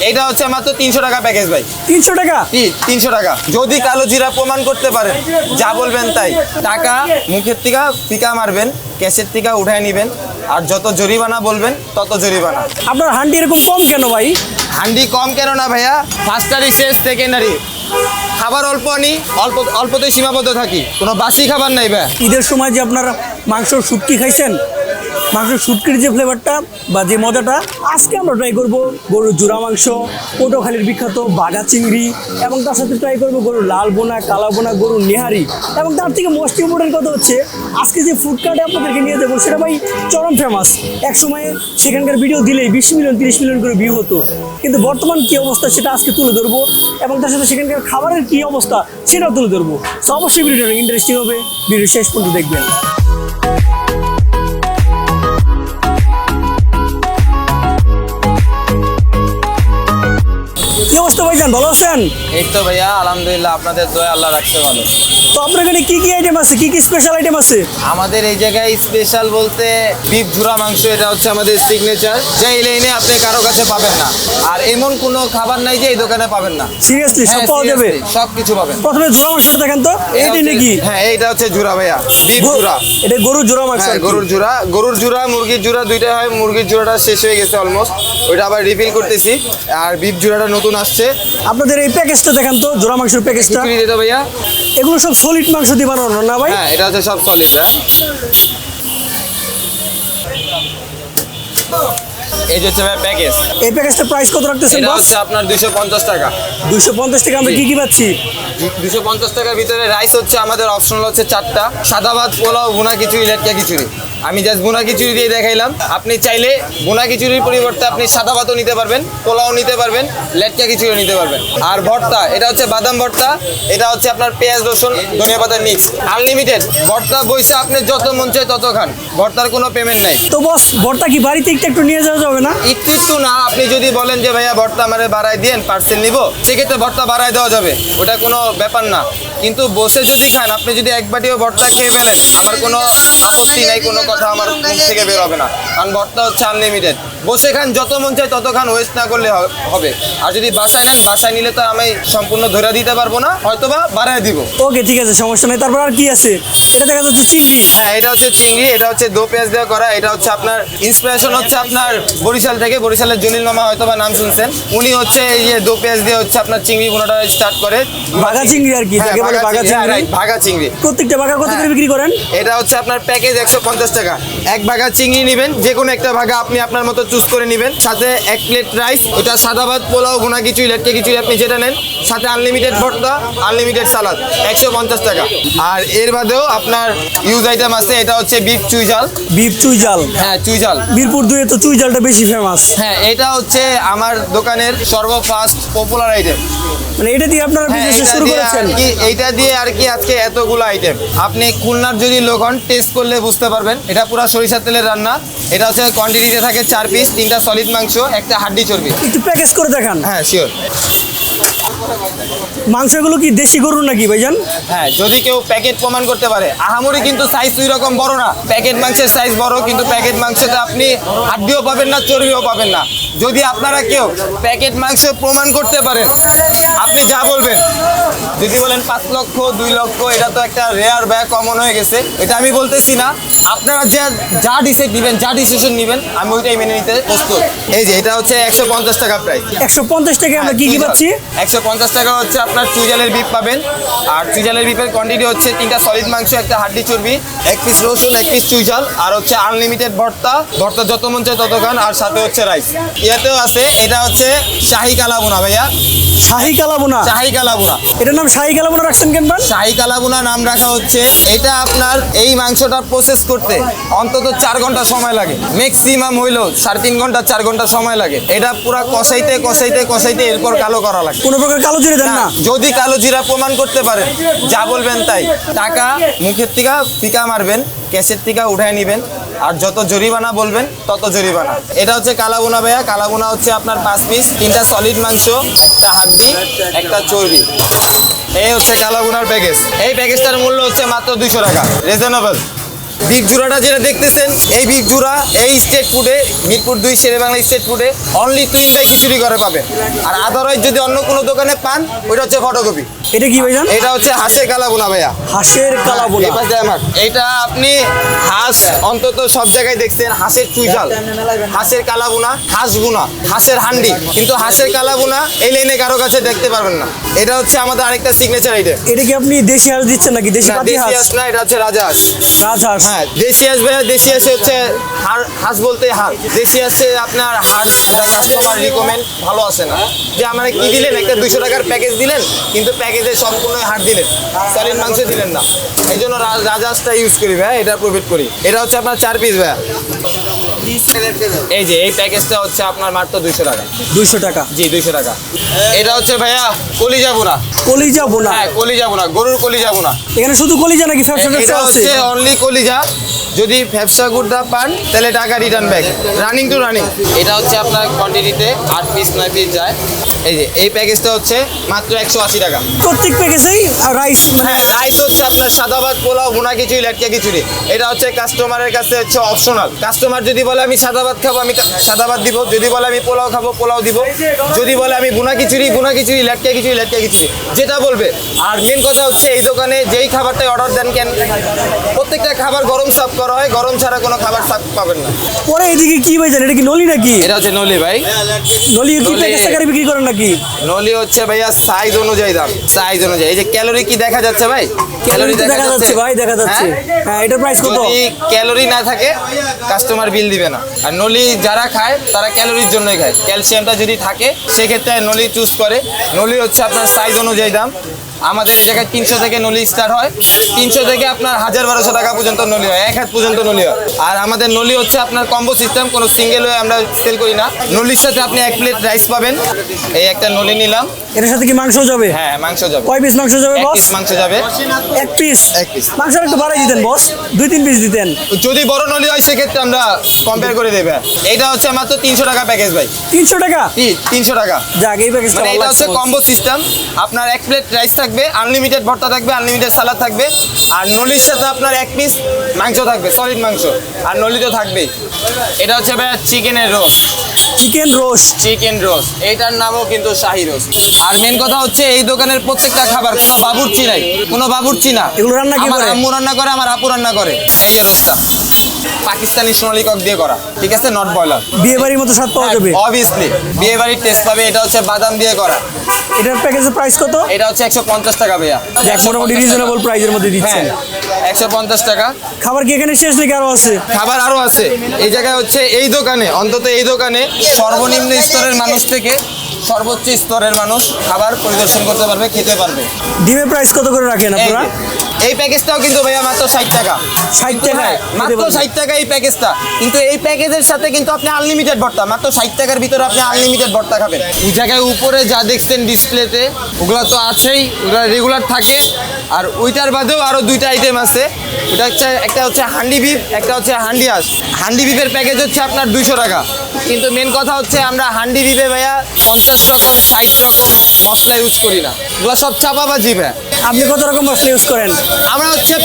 এটা হচ্ছে মাত্র 300 টাকা প্যাকেজ ভাই। 300 টাকা? 300 টাকা। যদি কালো জিরা প্রমাণ করতে পারেন, যা বলবেন তাই। টাকা মুখের থেকে ফিকা মারবেন, ক্যাশের থেকে উঠায় নেবেন, আর যত জরিমানা বলবেন তত জরিমানা। আপনার হান্ডি এরকম কম কেন ভাই? হান্ডি কম কেন না ভাইয়া, ফার্স্টারি শেষ সেকেন্ডারি, খাবার অল্প আনি, অল্পতেই সীমাবদ্ধ থাকি, কোনো বাসি খাবার নাই ভাই। ঈদের সময় যে আপনার মাংসর শুটকি খাইছেন, মাংসের শুটকির যে ফ্লেভারটা বা যে মজাটা, আজকে আমরা ট্রাই করব গরুর জোড়া মাংস, পটুয়াখালীর বিখ্যাত বাঘা চিংড়ি, এবং তার সাথে ট্রাই করব গরুর লাল বোনা, কালা বোনা, গরুর নেহারি, এবং তার থেকে মোস্ট ইম্পর্টেন্ট কথা হচ্ছে আজকে যে ফুড কার্টে আপনাদেরকে নিয়ে যাবো সেটা ভাই চরম ফেমাস। এক সময়ে সেখানকার ভিডিও দিলেই 20 মিলিয়ন 30 মিলিয়ন করে ভিউ হতো, কিন্তু বর্তমান কী অবস্থা সেটা আজকে তুলে ধরবো, এবং তার সাথে সেখানকার খাবারের কী অবস্থা সেটাও তুলে ধরবো। সো অবশ্যই ভিডিওটা ইন্টারেস্টিং হবে, ভিডিও শেষ পর্যন্ত দেখবেন। কি অবস্থা ভাইজান, ভালো আছেন? এই তো ভাইয়া আলহামদুলিল্লাহ, আপনাদের দয়া আল্লাহ রাখতে ভালো। তো আপনার এখানে কি কি আইটেম আছে, কি কি স্পেশাল আইটেম আছে? আমাদের এই জায়গায় স্পেশাল বলতে বিফ ঝুরা মাংস, এটা হচ্ছে আমাদের সিগনেচার, যে এই লাইনে আপনি কারো কাছে পাবেন না। আর এমন কোনো খাবার নাই যে এই দোকানে পাবেন না। সিরিয়াসলি সব পাওয়া যাবে? সব কিছু পাবেন। প্রথমে জোড়া মাংসটা দেখেন তো, এইটাই নাকি? হ্যাঁ, এইটা হচ্ছে ঝুরা ভাইয়া, বিফ ঝুরা। এটা গরুর জোড়া মাংস? হ্যাঁ, গরুর ঝুরা, মুরগির ঝুরা দুইটাই হয়। মুরগির ঝুরাটা শেষ হয়ে গেছে অলমোস্ট, ওইটা আবার রিফিল করতেছি। আর বিফ ঝুরাটা নতুন আসছে। আপনাদের এই প্যাকেজটা দেখেন তো, জোড়া মাংসের প্যাকেজটা। দিতে ভাইয়া, এগুলো সব সলিড মাংস দিয়ে বানানো না ভাই? হ্যাঁ, এটা হচ্ছে সব সলিড। এই যে হচ্ছে ভাই প্যাকেজ। এই প্যাকেজটার প্রাইস কত রাখতেছেন এটা বস? হচ্ছে আপনার 250 টাকা। 250 টাকা আমরা কি কি পাচ্ছি? 250 টাকার ভিতরে রাইস হচ্ছে আমাদের অপশনাল হচ্ছে 4টা, সাদা ভাত, পোলাও, ভুনা খিচুড়ি, লেটকা খিচুড়ি। আমি জাস্ট ভুনা খিচুড়ি দিয়ে দেখাইলাম। আপনি চাইলে ভুনা খিচুড়ির পরিবর্তে আপনি সাদা ভাতও নিতে পারবেন, পোলাও নিতে পারবেন, লেটকা খিচুড়িও নিতে পারবেন। আর ভর্তা, এটা হচ্ছে বাদাম ভর্তা, এটা হচ্ছে আপনার পেঁয়াজ রসুন ধনিয়া পাতা মিক্স, আনলিমিটেড ভর্তা। বইসা আপনি যত মন চায় তত খান, ভর্তার কোনো পেমেন্ট নাই। তো বস ভর্তা কি বাড়িতে একটু নিয়ে যাওয়া যাবে না? একটু না, আপনি যদি বলেন যে ভাইয়া ভর্তা আমারে বাড়ায় দিয়েন, পার্সেল নিব, সেক্ষেত্রে ভর্তা বাড়ায় দেওয়া যাবে, ওটা কোনো ব্যাপার না। কিন্তু বসে যদি খান, আপনি যদি এক বাটিও ভর্তা খেয়ে ফেলেন, আমার কোনো আপত্তি নাই, কোনো কথা আমার মুখ থেকে বের হবে না, কারণ ভর্তা হচ্ছে আনলিমিটেড। বসে খান, যত মন চায় তত খান, ওয়েস্ট না করলে হবে। আর যদি বাসায় নেন, বাসায় নিলে তো আমি সম্পূর্ণ ধরে দিতে পারবো না, হয়তোবা বাড়ায় দিব। ওকে ঠিক আছে, সমস্যা নেই। তারপর আর কি আছে? এটা দেখা যাচ্ছে চিংড়ি। হ্যাঁ, এটা হচ্ছে চিংড়ি, এটা হচ্ছে দো পেঁয়াজ দেওয়া করা। এটা হচ্ছে আপনার ইন্সপিরেশন হচ্ছে আপনার বরিশাল থেকে, বরিশালের জলিল মামা হয়তোবা নাম শুনছেন, উনি হচ্ছে এই যে দো পেঁয়াজ দিয়ে হচ্ছে আপনার চিংড়ি ভুনাটা স্টার্ট করে। বাঘা চিংড়ি আর কি, হ্যাঁ, যাকে বলে বাঘা চিংড়ি। ভাগা চিংড়ি। প্রত্যেকটা বাঘা কত করে বিক্রি করেন? এটা হচ্ছে আপনার প্যাকেজ 150 টাকা। এক ভাগা চিংড়ি নেবেন, যে কোনো একটা ভাগা আপনি আপনার মতো চুজ করে নেবেন, সাথে 1 প্লেট রাইস, ওটা সাদা ভাত, পোলাও, ভুনা খিচুড়ি, লেটকা খিচুড়ি আপনি যেটা নেন, সাথে আনলিমিটেড ভর্তা, আনলিমিটেড সালাদ, 150 টাকা। আর এর বাদেও আপনার ইউজ আইটেম আছে, এটা হচ্ছে বিফ চুই ঝাল। বিফ চুই ঝাল? হ্যাঁ, চুই ঝাল। বীরপুর 2-এ তো চুই ঝালটা বেশি ফেমাস। হ্যাঁ, এটা হচ্ছে আমার দোকানের সর্বফাস্ট পপুলার আইটেম। মানে এটা দিয়ে আপনারা বিজনেস শুরু করেছেন? এইটা দিয়ে আর কি আজকে এতগুলো আইটেম। আপনি খুলনার যদি লোক হন, টেস্ট করলে বুঝতে পারবেন, এটা পুরো সরিষার তেলের রান্না। এটা হচ্ছে কোয়ান্টিটিতে থাকে 4 পিস, 3টা সলিড মাংস, একটা হাড্ডি চর্বি। একটু প্যাকেজ করে দেখান। হ্যাঁ, শিওর। মাংসগুলো কি দেশি গরুর নাকি ভাইজান? হ্যাঁ, যদি কেউ প্যাকেট প্রমাণ করতে পারে। আহামরি কিন্তু সাইজ দুই রকম বড় না, প্যাকেট মাংসের সাইজ বড়, কিন্তু প্যাকেট মাংসতে আপনি হাড্ডিও পাবেন না, চর্বিও পাবেন না। যদি আপনারা কেউ প্যাকেট মাংস প্রমাণ করতে পারেন, আপনি যা বলবেন, যদি বলেন 5 লক্ষ 2 লক্ষ, এটা তো একটা রেয়ার ব্যাগ, কমন হয়ে গেছে, এটা আমি বলতেছি না। আপনারা যা ডিসাইড দিবেন, যা ডিসিশন নেবেন, আমি ওইটাই মেনে নিতে প্রস্তুত। এই যে এটা হচ্ছে 150 টাকা প্রাইস। 150 টাকা আমরা কি কি পাচ্ছি? 150 টাকা হচ্ছে আপনার চুইজালের বিফ পাবেন। আর চুইজালের বিফের কোয়ান্টিটি হচ্ছে 3টা সলিড মাংস, একটা হাড্ডি চর্বি, 1 পিস রসুন, 1 পিস চুইজাল, আর হচ্ছে আনলিমিটেড ভর্তা, ভর্তা যত মন চায় তত খান, আর সাথে হচ্ছে রাইস। ইয়াতেও আছে, এটা হচ্ছে শাহি কালাবোনা ভাইয়া। শাহি কালাবোনা? শাহি কালাবোনা। এটার নাম শাহি কালাবোনা রাখছেন কেন? শাহি কালাবোনা নাম রাখা হচ্ছে, এটা আপনার এই মাংসটা প্রসেস করতে অন্তত 4 ঘন্টা সময় লাগে, ম্যাক্সিমাম হইলেও 3.5 ঘন্টা 4 ঘন্টা সময় লাগে। এটা পুরা কষাইতে কষাইতে কষাইতে এরপর কালো করা লাগে। কোনো প্রকার কালো জিরা দেন না? যদি কালো জিরা প্রমাণ করতে পারেন, যা বলবেন তাই। টাকা মুখের থেকে ফিকা মারবেন, ক্যাশের থেকে উঠায় নেবেন, আর যত জরিমানা বলবেন তত জরিমানা। এটা হচ্ছে কালাবোনা ভাইয়া। কালাবোনা হচ্ছে আপনার 5 পিস, 3টা সলিড মাংস, একটা হাড্ডি, একটা চর্বি। এই হচ্ছে কালাবোনার প্যাকেজ। এই প্যাকেজটার মূল্য হচ্ছে মাত্র 200 টাকা, রিজনেবল। বিফ জুড়াটা যেটা দেখতেছেন, এই বিফ জুড়া এই স্টেট ফুডে, মিরপুর 2 শেরে বাংলা স্টেট ফুডে অনলি 2 টাই খিচুড়ি করে পাবেন। আর আদারওয়াইজ যদি অন্য কোনো দোকানে পান, ওইটা হচ্ছে ফটোকপি। এটা কি ভাইজান? এটা হচ্ছে হাঁসের কালাবোনা ভাইয়া। হাঁসের কালাবোনা। এটা আপনি হাঁস অন্তত সব জায়গায় দেখছেন, হাঁসের চুইঝাল, হাঁসের কালাবোনা, হাঁস বুনা, হাঁসের হান্ডি, কিন্তু হাঁসের কালাবোনা এই লাইনে কারো কাছে দেখতে পারবেন না। এটা হচ্ছে আমাদের আরেকটা সিগনেচার আইটেম। এটা কি আপনি দেশি হাঁস দিচ্ছেন নাকি দেশি পাতি দেশি হাঁস? হাঁস না, এটা হচ্ছে রাজহাঁস। রাজহাঁস। হ্যাঁ, দেশি হাঁস ভাইয়া, দেশি হাঁসে হচ্ছে হাঁস বলতে হাঁস। দেশি হাঁসে আপনার হাঁস কাস্টমার রিকমেন্ড ভালো আসে না, যে আমার কি দিলেন, একটা 200 টাকার প্যাকেজ দিলেন, কিন্তু প্যাকেজে সম্পূর্ণ হাড় দিলেন, সলিড মাংস দিলেন না। এই জন্য রাজহাঁসটা ইউজ করি ভাইয়া, এটা প্রোভাইড করি। এটা হচ্ছে আপনার 4 পিস ভাইয়া। এই যে এই প্যাকেজটা হচ্ছে আপনার মাত্র 200 টাকা। 200 টাকা। জি, 200 টাকা। এটা হচ্ছে ভাইয়া কলিজা বোনা। কলিজা বোনা। হ্যাঁ, কলিজা বোনা, গরুর কলিজা বোনা। এখানে শুধু কলিজা নাকি ফ্যাপসা এটা ট্যাপসা আছে? হচ্ছে অনলি কলিজা। যদি ফ্যাপসা গুড়টা পান তাহলে টাকা return back, running to running. এটা হচ্ছে আপনার কোয়ান্টিটিতে 8 পিস 9 পিস যায়। এই যে এই প্যাকেজটা হচ্ছে মাত্র 180 টাকা। প্রত্যেক প্যাকেজেই রাইস। হ্যাঁ, রাইস হচ্ছে আপনার সাদা ভাত, পোলাও, ভুনা খিচুড়ি, লেটকা খিচুড়ি। এটা হচ্ছে কাস্টমারের কাছে হচ্ছে অপশনাল। কাস্টমার যদি বলে আমি সাদা ভাত খাবো, আমি সাদা ভাত দিব। যদি বলে আমি পোলাও খাবো, পোলাও দিব। যদি বলে আমি ভুনা খিচুড়ি, ভুনা খিচুড়ি, লেটকা খিচুড়ি, লেটকা খিচুড়ি, যেটা বলবে। আর মেন কথা হচ্ছে এই দোকানে যেই খাবারটাই অর্ডার দেন কেন, প্রত্যেকটা খাবার গরম সার্ভ করা হয়, গরম ছাড়া কোনো খাবার সার্ভ পাবেন না। পরে এদিকে কি ভাইজান? এটা কি নলি নাকি? এটা হচ্ছে নলি ভাই। নলি কি নলি। প্যাকেজ আকারে বিক্রি করেন নাকি? নলি হচ্ছে ভাইয়া সাইজ অনুযায়ী দাম, সাইজ অনুযায়ী। এই যে ক্যালোরি কি দেখা যাচ্ছে ভাই? ক্যালোরি দেখা যাচ্ছে ভাই, দেখা যাচ্ছে। হ্যাঁ, এটার প্রাইস কত? যদি ক্যালোরি না থাকে কাস্টমার বিল দিবে না। আর নলি যারা খায় তারা ক্যালোরির জন্যই খায়। ক্যালসিয়ামটা যদি থাকে সেক্ষেত্রে নলি চুজ করে। নলি হচ্ছে আপনার সাইজ অনুযায়ী দাম। আমাদের এই জায়গায় 300 থেকে নলি স্টার্ট হয়, 300 থেকে আপনার 1000-1200 টাকা পর্যন্ত নলি হয়, 1 হাত পর্যন্ত নলি হয়। আর আমাদের নলি হচ্ছে আপনার কম্বো সিস্টেম, কোনো সিঙ্গেল হয়ে আমরা সেল করি না। নলির সাথে আপনি 1 প্লেট রাইস পাবেন। এই একটা নলি নিলাম। এটার সাথে কি মাংস যাবে? হ্যাঁ, মাংস যাবে। কয় পিস মাংস যাবে 1 বস? পিস মাংস যাবে। 1 পিস। 1 পিস। মাংস একটু বাড়াই দিতেন বস, 2-3 পিস দিতেন। যদি বড় নলি হয় সেক্ষেত্রে আমরা কম্পেয়ার করে দেবে। এটা হচ্ছে মাত্র 300 টাকা প্যাকেজ ভাই। 300 টাকা? কি 300 টাকা? যাক, এই প্যাকেজটা মানে ভালো এটা লাগছে হচ্ছে বস। Combo system. আপনার 1 প্লেট রাইস থাকবে, আনলিমিটেড ভর্তা থাকবে, আনলিমিটেড সালাদ থাকবে, আর নলির সাথে আপনার 1 পিস মাংস থাকবে, সলিড মাংস, আর নলি তো থাকবেই। এটা হচ্ছে ভাই চিকেনের roast. Chicken roast. Chicken roast, এইটার নামও কিন্তু শাহী রোস্ট। আর মেন কথা হচ্ছে এই দোকানের প্রত্যেকটা খাবার কোনো বাবুর্চি নাই, কোনো বাবুর্চি না। এগুলো রান্না কে আমার করে? আম্মু রান্না করে, আমার আপু রান্না করে। এই যে রোস্টটা পাকিস্তানি সোনালী কক দিয়ে করা, ঠিক আছে, নট বয়লার। বিয়ে বাড়ির মতো স্বাদ পাওয়া যাবে। অবভিয়াসলি বিয়ে বাড়ির টেস্ট পাবে। এটা হচ্ছে বাদাম দিয়ে করা। এটার প্যাকেজের প্রাইস কত? এটা হচ্ছে 150 টাকা ভাইয়া। যাক, মোটামুটি রিজনেবল প্রাইসের মধ্যে দিচ্ছেন। হ্যাঁ, 150 টাকা। খাবার কি এখানে শেষ নাকি আরো আছে? খাবার আরো আছে। এই জায়গায় হচ্ছে এই দোকানে, অন্তত এই দোকানে সর্বনিম্ন স্তরের মানুষ থেকে সর্বোচ্চ স্তরের মানুষ খাবার পরিদর্শন করতে পারবে, খেতে পারবে। ডিমের প্রাইস কত করে রাখেন এই আপনারা? যে, এই প্যাকেজটাও কিন্তু ভাইয়া মাত্র 60 টাকা। 60 টাকা? হ্যাঁ, মাত্র 60 টাকা এই প্যাকেজটা। কিন্তু এই প্যাকেজের সাথে কিন্তু আপনি আনলিমিটেড ভর্তা, মাত্র 60 টাকার ভিতরে আপনি আনলিমিটেড ভর্তা খাবেন। ওই জায়গায় উপরে যা দেখছেন ডিসপ্লেতে, ওগুলো তো আছেই, ওগুলো রেগুলার থাকে। আর ওইটার বাদেও আরও 2টা আইটেম আছে। ওটা হচ্ছে, একটা হচ্ছে হান্ডি বিফ, একটা হচ্ছে হান্ডি হাঁস। হান্ডি বিফের প্যাকেজ হচ্ছে আপনার 200 টাকা। কিন্তু মেন কথা হচ্ছে আমরা হান্ডি বিফে ভাইয়া 50 রকম 60 রকম মশলা ইউজ করি না, ওগুলো সব চাপাবাজি ভাইয়া। আপনি কত রকম মশলা ইউজ করেন? আমরা হচ্ছে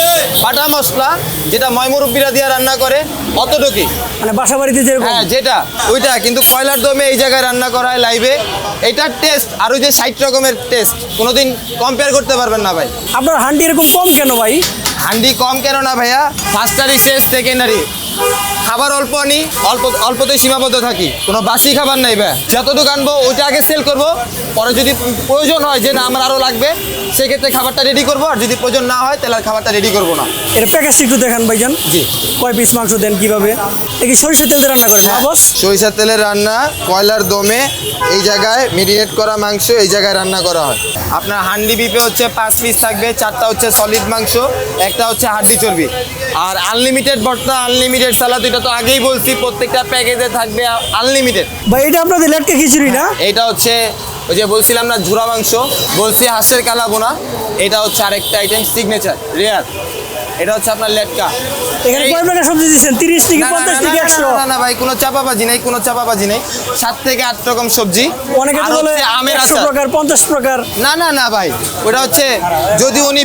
বাটা মশলা, যেটা ময়মুরব্বীরা দিয়ে রান্না করে, অতটুকুই। মানে বাসা বাড়িতে যেরকম? হ্যাঁ, যেটা ওইটা কিন্তু কয়লার দমে এই জায়গায় রান্না করা হয় লাইভে। এটার টেস্ট আর ওই যে 60 রকমের টেস্ট কোনোদিন কম্পেয়ার করতে পারবেন না ভাই। আপনার হান্ডি এরকম কম কেন ভাই? হান্ডি কম কেন না ভাইয়া? ফার্স্টারি শেষ, সেকেন্ডারি। খাবার অল্প আনি, অল্পতেই সীমাবদ্ধ থাকি, কোনো বাসি খাবার নাই ভাই। যতটুকু আনবো ওইটা আগে সেল করব, পরে যদি প্রয়োজন হয় যে না আমার আরও লাগবে, সেক্ষেত্রে খাবারটা রেডি করবো। আর যদি প্রয়োজন না হয় তাহলে আর খাবারটা রেডি করবো না। এটা প্যাকেজটা একটু দেখান ভাইজান। জি। কয় পিস মাংস দেন, কিভাবে? কি সরিষার তেল দিয়ে রান্না করেন না বস? সরিষার তেলের রান্না, কয়লার দমে এই জায়গায় মেরিনেট করা মাংস এই জায়গায় রান্না করা হয়। আপনার হান্ডি বিপে হচ্ছে 5 পিস থাকবে, 4টা হচ্ছে সলিড মাংস, একটা হচ্ছে হাড্ডি চর্বি। আর আনলিমিটেড ভর্তা, আনলিমিটেড সালাদ, এটা তো আগেই বলছি প্রত্যেকটা প্যাকেজে থাকবে আনলিমিটেড। ভাই এটা আপনাদের লেটকা খিচুড়ি না? এটা হচ্ছে ওই যে বলছিলাম না ঝুরা মাংস, বলছি হাঁসের কালাবোনা। এটা হচ্ছে আরেকটা আইটেম সিগনেচার রেয়ার। এটা হচ্ছে আপনার লেটকা। এখানে এই- কয় প্রকার সবজি দিচ্ছেন? 30 থেকে না, না, 50 না, থেকে না, 100? না, না ভাই, কোনো চাপাবাজি নেই, কোনো চাপাবাজি নেই। 7 থেকে 8 রকম সবজি। অনেকে আর তো বলে হচ্ছে আমের 100 আচার। প্রকার 50 প্রকার। না, না, না ভাই, ওটা হচ্ছে যদি উনি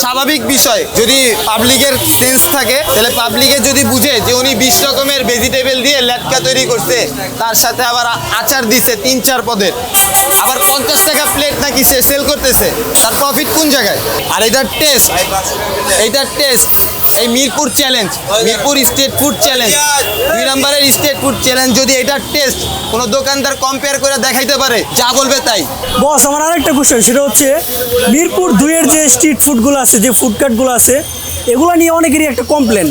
স্বাভাবিক বিষয়, যদি পাবলিকের সেন্স থাকে, তাহলে পাবলিকে যদি বুঝে যে উনি 20 রকমের ভেজিটেবল দিয়ে লেটকা তৈরি করছে, তার সাথে আবার আচার দিছে 3-4 পদের, আবার 50 টাকা প্লেট নাকি সে সেল করতেছে, তার প্রফিট কোন জায়গায়? আর এইটার টেস্ট এই Mirpur challenge, Mirpur state food challenge, 2 নম্বরের স্টেট ফুড চ্যালেঞ্জ, যদি এটার টেস্ট কোনো দোকানদার কম্পেয়ার করে দেখাইতে পারে, যা বলবে তাই। বস, আমার আরেকটা কোশ্চেন, সেটা হচ্ছে মিরপুর 2 এর যে স্ট্রিট ফুডগুলো আছে, যে ফুডকার্টগুলো আছে, এগুলো নিয়ে অনেকেরই একটা কমপ্লেন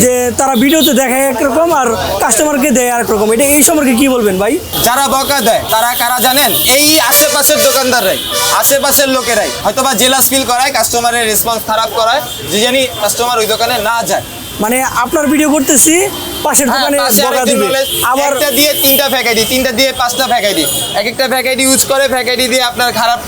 যে তারা ভিডিওতে দেখায় একরকম আর কাস্টমারকে দেয় আরেক রকম। এটা এই সম্পর্কে কি বলবেন ভাই? যারা বকা দেয় তারা কারা জানেন? এই আশেপাশের দোকানদাররাই, আশেপাশের লোকেরাই হয়তোবা জেলাস ফিল করায়, কাস্টমারের রেসপন্স খারাপ করায়, যে জানি কাস্টমার ওই দোকানে না যায়। মানে আপনার ভিডিও করতেছি, পাশের হ্যাঁ, দোকানে পাশে বকা আরেকজন দিবে, বলে, আবার একটা দিয়ে 3টা ফ্যাকাইটি, 3টা দিয়ে 5টা ফ্যাকাইটি, এক একটা ফ্যাকাইটি ইউজ করে, ফ্যাকাইটি দিয়ে আপনার খারাপ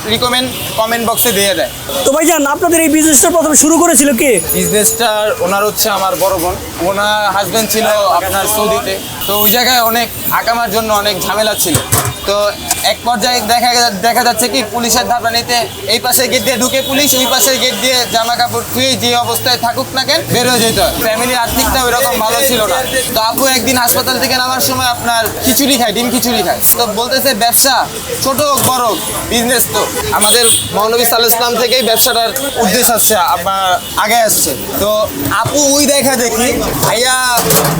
কমেন্ট বক্সে দিয়ে দেয়। তো ভাই জান, আপনাদের এই বিজনেসটা প্রথমে শুরু করেছিল কে? বিজনেসটার ওনার হচ্ছে আমার বড় বোন। ওনার হাজবেন্ড ছিল আপনার সৌদিতে, তো ওই জায়গায় অনেক আকামার জন্য অনেক ঝামেলা ছিল। তো এক পর্যায়ে দেখা যাচ্ছে কি, পুলিশের ধারণানিতে এই পাশে গেট দিয়ে ঢুকে পুলিশ, ওই পাশে গেট দিয়ে জামা কাপড় ধুয়ে যে অবস্থায় থাকুক না কেন বের হয়ে যেত। ফ্যামিলির আর্থিকটা ওই রকম ভালো ছিল না। তো আপু একদিন হাসপাতাল থেকে নামার সময় আপনার খিচুড়ি খায়, ডিম খিচুড়ি খায়। তো বলতেছে ব্যবসা ছোট হোক বড় হোক, বিজনেস তো আমাদের মহানবী সাল্লাল্লাহু আলাইহি ওয়াসাল্লাম থেকেই ব্যবসাটার উদ্দেশ্য আসছে, আপনার আগে আসছে। তো আপু ওই দেখা দেখি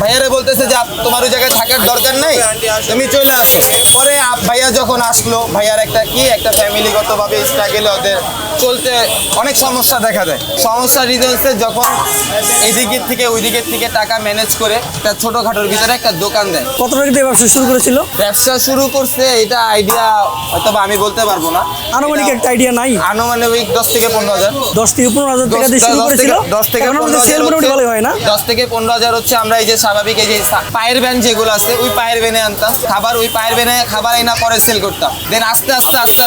ভাইয়ারে বলতেছে যে তোমার ওই জায়গায় থাকার দরকার নাই, তুমি চলে আসো। পরে ভাইয়া যখন আসলো, ভাইয়ার একটা ফ্যামিলিগতভাবে স্ট্রাগেলে ওদের চলতে অনেক সমস্যা দেখা দেয়। সমস্যা রিজনসে যখন এদিকের থেকে ওই দিকের থেকে টাকা ম্যানেজ করে একটা ছোটোখাটোর ভিতরে একটা দোকান দেয়। কত টাকা দিয়ে ব্যবসা শুরু করেছিল? ব্যবসা শুরু করছে, এটা আইডিয়া হয়তো আমি বলতে পারবো না, আনুমানিক একটা আইডিয়া নাই? আনুমানিক 10 থেকে 15,000। 10 থেকে 15,000 টাকা দিয়ে শুরু করেছিল? 10 থেকে এখন আমাদের 15,000 সেল মোটামুটি ভালোই হয় না? 10 থেকে 15,000 হচ্ছে আমরা এই যে স্বাভাবিক এই যে পায়ের ভ্যান যেগুলো আছে, ওই পায়ের ভ্যানে আনতাম খাবার, ওই পায়ের ভ্যানে খাবার এনে পরে সেল করতাম। দেন আস্তে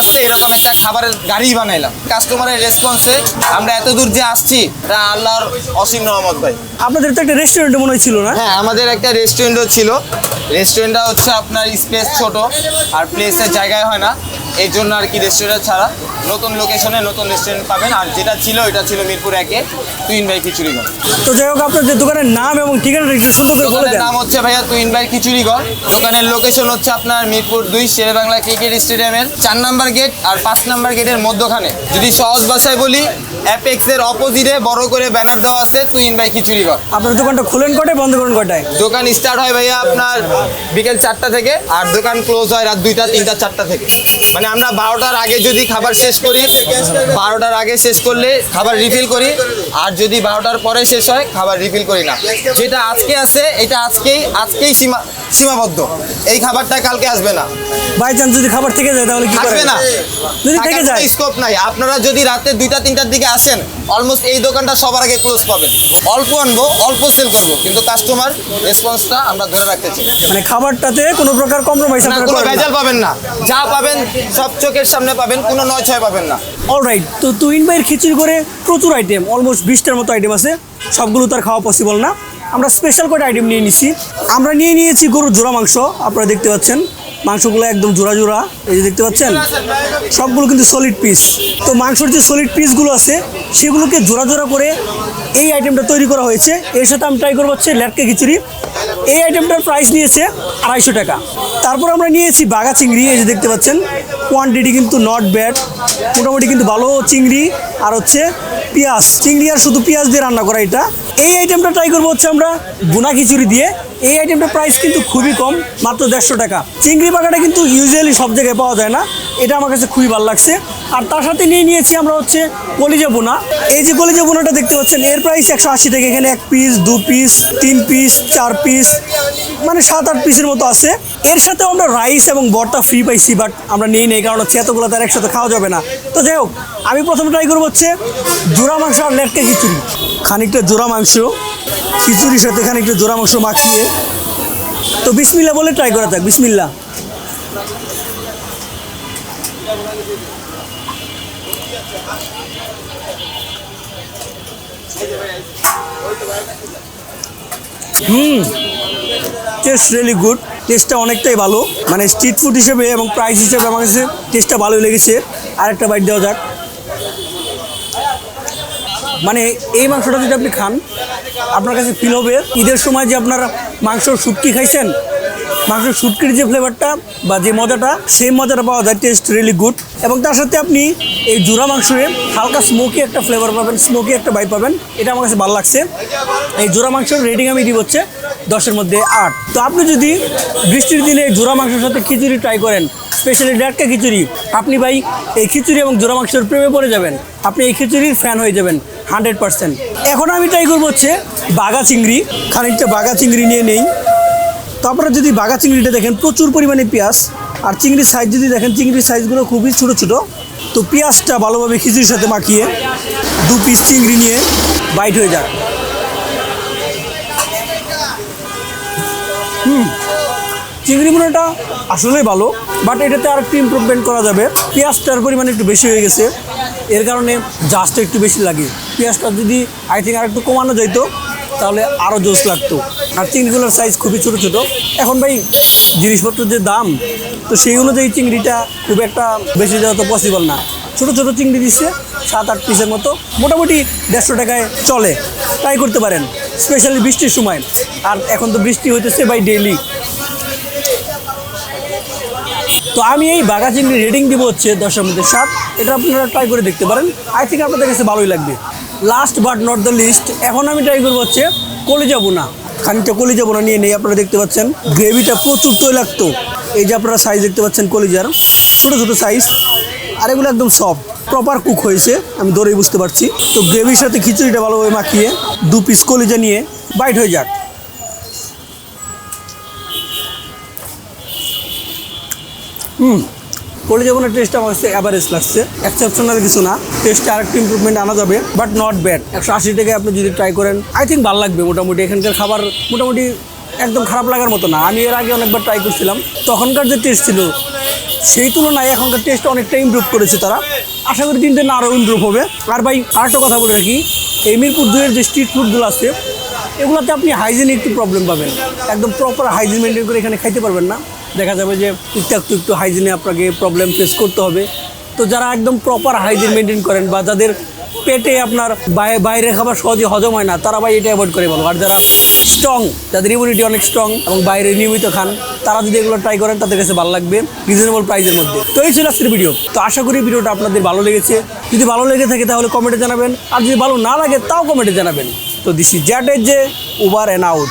আস্তে এরকম একটা খাবারের গাড়ি বানাইলাম। কাস্টমারের রেসপন্সে আমরা এত দূর যে আসছি, তা আল্লাহর অসীম রহমত ভাই। আপনাদের তো একটা রেস্টুরেন্ট মনে হচ্ছিল না? হ্যাঁ, আমাদের একটা রেস্টুরেন্টও ছিল। রেস্টুরেন্টটা হচ্ছে আপনার স্পেস ছোট আর প্লেসের জায়গায় হয় না, এই জন্য আর কি রেস্টুরেন্ট ছাড়া নতুন লোকেশনে নতুন রেস্টুরেন্ট পাবেন। আর যেটা ছিল এটা ছিল মিরপুর 1-এ তুহিন ভাই খিচুড়ি ঘর। তো যাই হোক, আপনাদের দোকানের নাম এবং ঠিকানাটা একটু সুন্দর করে বলে দোকানের দেন। নাম হচ্ছে ভাইয়া তুহিন ভাই খিচুড়ি ঘর। দোকানের লোকেশন হচ্ছে আপনার মিরপুর 2 শেরে বাংলা ক্রিকেট স্টেডিয়ামের 4 নাম্বার গেট আর 5 নাম্বার গেটের মধ্যখানে। যদি সহজ ভাষায় বলি, অ্যাপেক্সের অপোজিটে বড় করে ব্যানার দেওয়া আছে তুহিন ভাই খিচুড়ি ঘর। আপনার দোকানটা খোলেন কটায়, বন্ধ করেন কটায়? দোকান স্টার্ট হয় ভাইয়া আপনার বিকেল 4টা থেকে, আর দোকান ক্লোজ হয় রাত 2টা, 3টা, 4টা থেকে। মানে আমরা 12টার আগে যদি খাবার শেষ করি, 12টার আগে শেষ করলে খাবার রিফিল করি, আর যদি 12টার পরে শেষ হয় খাবার রিফিল করি না। যেটা আজকে আছে এটা আজকেই সীমাবদ্ধ, এই খাবারটা কালকে আসবে না। বাই চান্স যদি খাবার থেকে যায় তাহলে কি আসবে করবেন? না, যদি থেকে যায়? স্কোপ নাই। আপনারা যদি রাতে 2টা 3টার দিকে আসেন, অলমোস্ট এই দোকানটা সবার আগে ক্লোজ পাবেন। অল্প আনবো, অল্প সেল করবো, কিন্তু কাস্টমার রেসপন্সটা আমরা ধরে রাখতে চাই। মানে খাবারটাতে কোনো প্রকার কম্প্রোমাইজ না, আপনারা কোনো করেন না? ভেজাল পাবেন না, যা পাবেন সব চোখের সামনে পাবেন, কোনো 9-6 পাবেন না। অলরাইট, তো তুহিন ভাইয়ের খিচুড়ি করে প্রচুর আইটেম, অলমোস্ট 20টার মতো আইটেম আছে। সবগুলো তার খাওয়া পসিবল না। আমরা স্পেশাল কটা আইটেম নিয়ে নিছি। আমরা নিয়ে নিয়েছি গরুর জোড়া মাংস, আপনারা দেখতে পাচ্ছেন মাংসগুলো একদম জোড়া জোড়া, এই যে দেখতে পাচ্ছেন সবগুলো কিন্তু সলিড পিস। তো মাংসের যে সলিড পিসগুলো আছে সেগুলোকে জোড়া জোড়া করে এই আইটেমটা তৈরি করা হয়েছে। এর সাথে আমি ট্রাই করবো হচ্ছে লেটকা খিচুড়ি। এই আইটেমটার প্রাইস নিয়েছে 250 টাকা। তারপর আমরা নিয়েছি বাঘা চিংড়ি, এই যে দেখতে পাচ্ছেন কোয়ান্টিটি কিন্তু নট ব্যাড, মোটামুটি কিন্তু ভালো চিংড়ি। আর হচ্ছে পেঁয়াজ, চিংড়ি আর শুধু পেঁয়াজ দিয়ে রান্না করা এটা। এই আইটেমটা ট্রাই করবো হচ্ছে আমরা বুনা খিচুড়ি দিয়ে। এই আইটেমটার প্রাইস কিন্তু খুবই কম, মাত্র 150 টাকা। চিংড়ি বাগাটা কিন্তু ইউজুয়ালি সব জায়গায় পাওয়া যায় না, এটা আমার কাছে খুবই ভালো লাগছে। আর তার সাথে নিয়ে নিয়েছি আমরা হচ্ছে কলিজা বোনা। এই যে কলিজা বোনাটা দেখতে পাচ্ছেন, এর প্রাইস 180 টাকা। এখানে 1 পিস, 2 পিস, 3 পিস, 4 পিস, মানে 7-8 পিসের মতো আছে। এর সাথেও আমরা রাইস এবং ভর্তা ফ্রি পাইছি, বাট আমরা নিই নেই, কারণ হচ্ছে এতগুলো তার একসাথে খাওয়া যাবে না। তো যাই হোক, আমি প্রথমে ট্রাই করবো হচ্ছে জোড়া মাংস আর লেটকা খিচুড়ি। খানিকটা জোড়া মাংস খিচুড়ির সাথে খানিকটা জোড়া মাংস মাখিয়ে, তো বিসমিল্লাহ বলে ট্রাই করা যাক। বিসমিল্লাহ। টেস্ট রিয়েলি গুড, টেস্টটা অনেকটাই ভালো, মানে স্ট্রিট ফুড হিসেবে এবং প্রাইস হিসেবে আমার কাছে টেস্টটা ভালোই লেগেছে। আরেকটা বাইট দেওয়া যাক। মানে এই মাংসটা যদি আপনি খান, আপনার কাছে ফিল হবে ঈদের সময় যে আপনারা মাংসর শুটকি খাইছেন, মাংসের শুটকির যে ফ্লেভারটা বা যে মজাটা, সেই মজাটা পাওয়া যায়। Test really good. এবং তার সাথে আপনি এই জুরা মাংসে হালকা স্মোকি একটা ফ্লেভার পাবেন, স্মোকি একটা বাইট পাবেন, এটা আমার কাছে ভালো লাগছে। এই জুরা মাংসের রেটিং আমি দিব হচ্ছে 10-এর মধ্যে 8। তো আপনি যদি বৃষ্টির দিনে জুরা মাংসের সাথে খিচুড়ি ট্রাই করেন, স্পেশালি ডাটকা খিচুড়ি, আপনি ভাই এই খিচুড়ি এবং জোড়া মাংসের প্রেমে পড়ে যাবেন, আপনি এই খিচুড়ির ফ্যান হয়ে যাবেন 100%। এখন আমি ট্রাই করবো হচ্ছে বাঘা চিংড়ি, খানিকটা বাঘা চিংড়ি নিয়ে নেই। তো আপনারা যদি বাঘা চিংড়িটা দেখেন, প্রচুর পরিমাণে পেঁয়াজ, আর চিংড়ির সাইজ যদি দেখেন, চিংড়ির সাইজগুলো খুবই ছোটো ছোটো। তো পেঁয়াজটা ভালোভাবে খিচুড়ির সাথে মাখিয়ে 2 পিস চিংড়ি নিয়ে বাইট হয়ে যাক। চিংড়ি মুড়োটা আসলেই ভালো, বাট এটাতে আর একটু ইমপ্রুভমেন্ট করা যাবে। পেঁয়াজটার পরিমাণ একটু বেশি হয়ে গেছে, এর কারণে জাস্টটা একটু বেশি লাগে। পেঁয়াজটা যদি আই থিঙ্ক আর একটু কমানো যাইতো তাহলে আরও জোস লাগতো। আর চিংড়িগুলোর সাইজ খুবই ছোটো ছোটো। এখন ভাই জিনিসপত্রের যে দাম, তো সেই অনুযায়ী চিংড়িটা খুব একটা বেশি দেওয়া তো পসিবল না। ছোটো ছোটো চিংড়ি দিচ্ছে 7-8 পিসের মতো, মোটামুটি 150 টাকায় চলে, ট্রাই করতে পারেন, স্পেশালি বৃষ্টির সময়। আর এখন তো বৃষ্টি হইতেছে বাই ডেইলি। তো আমি এই বাঘা চিংড়ি রেটিং দিব হচ্ছে 10-এর মধ্যে 7। এটা আপনারা ট্রাই করে দেখতে পারেন, আই থিঙ্ক আপনাদের কাছে ভালোই লাগবে। Last but not the least, এখন আমি ট্রাই করবো হচ্ছে কলিজা বোনা। খানিকটা কলিজা বোনা নিয়ে নেই। আপনারা দেখতে পাচ্ছেন গ্রেভিটা প্রচুর তৈলাক্ত। এই যে আপনারা সাইজ দেখতে পাচ্ছেন কলিজার, ছোটো ছোটো সাইজ, আর এগুলো একদম সফট, প্রপার কুক হয়েছে, আমি ধরেই বুঝতে পারছি। তো গ্রেভির সাথে খিচুড়িটা ভালোভাবে মাখিয়ে 2 পিস কলিজা নিয়ে বাইট হয়ে যাক। কলিজা বোনার টেস্ট আমার কাছে অ্যাভারেজ লাগছে, এক্সেপশনাল কিছু না। টেস্টে আরেকটু ইমপ্রুভমেন্ট আনা যাবে, বাট নট ব্যাড। 180 টাকায় আপনি যদি ট্রাই করেন, আই থিঙ্ক ভালো লাগবে। মোটামুটি এখানকার খাবার মোটামুটি একদম খারাপ লাগার মতো না। আমি এর আগে অনেকবার ট্রাই করছিলাম, তখনকার যে টেস্ট ছিল সেই তুলনায় এখনকার টেস্ট অনেকটা ইমপ্রুভ করেছে তারা। আশা করি দিন দিন আরও ইমপ্রুভ হবে। আর ভাই আরেকটা কথা বলে রাখি, এই মিরপুর 2-এর যে স্ট্রিট ফুডগুলো আছে, এগুলোতে আপনি হাইজিনে একটু প্রবলেম পাবেন। একদম প্রপার হাইজিন মেনটেন করে এখানে খাইতে পারবেন না। দেখা যাবে যে একটু হাইজিনে আপনাকে প্রবলেম ফেস করতে হবে। তো যারা একদম প্রপার হাইজিন মেনটেন করেন, বা যাদের পেটে আপনার বাইরের খাবার সহজে হজম হয় না, তারা ভাই এটা অ্যাভয়েড করে ভালো। আর যারা স্ট্রং, যাদের ইমিউনিটি অনেক স্ট্রং এবং বাইরে নিয়মিত খান, তারা যদি এগুলো ট্রাই করেন, তাদের কাছে ভালো লাগবে রিজনেবল প্রাইসের মধ্যে। তো এই ছিল আজকের ভিডিও। তো আশা করি ভিডিওটা আপনাদের ভালো লেগেছে। যদি ভালো লেগে থাকে তাহলে কমেন্টে জানাবেন, আর যদি ভালো না লাগে তাও কমেন্টে জানাবেন। তো this is that is, over and out.